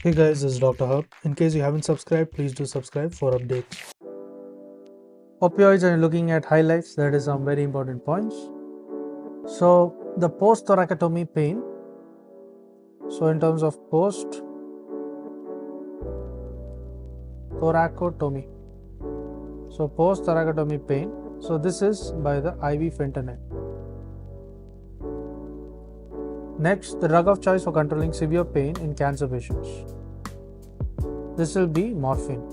Hey guys, this is Dr. Hub. In case you haven't subscribed, please do subscribe for updates. Opioids, and looking at highlights, that is some very important points. So the post-thoracotomy pain. So in terms of post-thoracotomy. So post-thoracotomy pain. So this is by the IV fentanyl. Next, the drug of choice for controlling severe pain in cancer patients. This will be morphine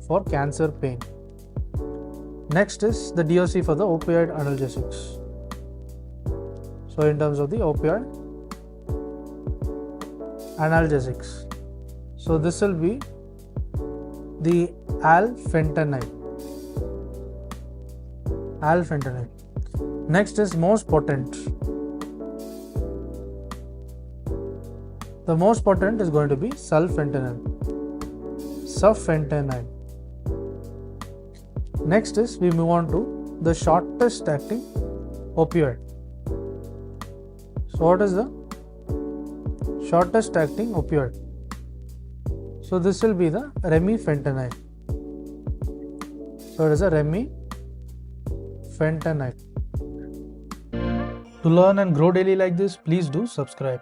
for cancer pain. Next is the DOC for the opioid analgesics. So in terms of the opioid analgesics, so this will be the alfentanil. Next is most potent. The most potent is going to be sulfentanyl. Next is we move on to the shortest acting opioid. So what is the shortest acting opioid? So this will be the remifentanil. So it is a remifentanil. To learn and grow daily like this, please do subscribe.